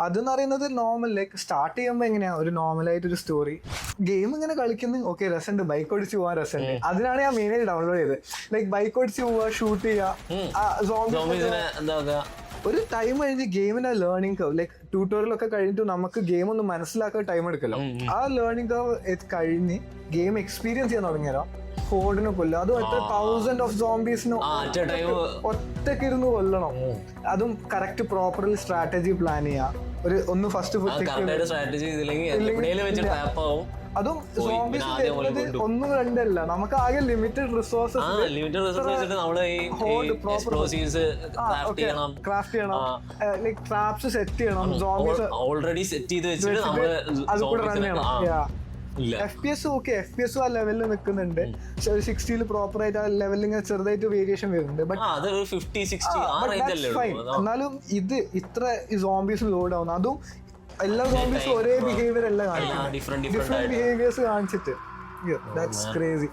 അതെന്ന് പറയുന്നത് normal, like start ചെയ്യുമ്പോ എങ്ങനെയാ ഒരു നോർമലായിട്ട് ഒരു സ്റ്റോറി ഗെയിം ഇങ്ങനെ കളിക്കുന്നത്. ഓക്കെ, രസമുണ്ട്, ബൈക്ക് ഓടിച്ച് പോവാൻ രസമുണ്ട്. അതിനാണ് ഞാൻ മെയിനായിട്ട് ഡൗൺലോഡ് ചെയ്തത്. ലൈക്ക് ബൈക്ക് ഓടിച്ച് പോവുക, ഷൂട്ട് ചെയ്യുക. ഒരു ടൈം കഴിഞ്ഞ് ഗെയിമിന്റെ ലേണിംഗ് കർവ്, ലൈക്ക് ട്യൂട്ടോറിയലൊക്കെ കഴിഞ്ഞിട്ട് നമുക്ക് ഗെയിം ഒന്ന് മനസ്സിലാക്കാൻ ടൈം എടുക്കല്ലോ. ആ ലേണിംഗ് കർവ് കഴിഞ്ഞ് ഗെയിം എക്സ്പീരിയൻസ് ചെയ്യാൻ തുടങ്ങിയാലോ ഹോർഡിനെ കൊല്ലും. അതും എത്ര 1000 ഓഫ് സോംബീസിന് ഒറ്റക്ക് ഇരുന്ന് കൊല്ലണം. അതും കറക്റ്റ് പ്രോപ്പർലി സ്ട്രാറ്റജി പ്ലാൻ ചെയ്യാ. ഒന്ന് ഫസ്റ്റ് അതും ഒന്നും രണ്ടല്ല, നമുക്ക് ആകെ ലിമിറ്റഡ് റിസോഴ്സസ് ക്രാഫ്റ്റ് ചെയ്യണം, ലൈക് ട്രാപ്സ് സെറ്റ് ചെയ്യണം, സോംബീസ് ഓൾറെഡി സെറ്റ് ചെയ്ത് വെച്ചിട്ട് അത് കൂടെ റൺ ചെയ്യണം. FPS ഓക്കെ, FPS ആ ലെവലിൽ നിൽക്കുന്നുണ്ട്. 60 പ്രോപ്പർ ആയിട്ട് ആ ലെവലിൽ ചെറുതായിട്ട് വേരിയേഷൻ വരുന്നുണ്ട്. എന്നാലും ഇത് ഇത്ര സോംബീസ് ലോഡ് ആവുന്നു. അതും എല്ലാ സോംബീസും ഒരേ ബിഹേവിയർ അല്ല കാണിക്കുന്നത്, ഡിഫറെന്റ് ബിഹേവിയേഴ്സ് കാണിച്ചിട്ട്. That's crazy.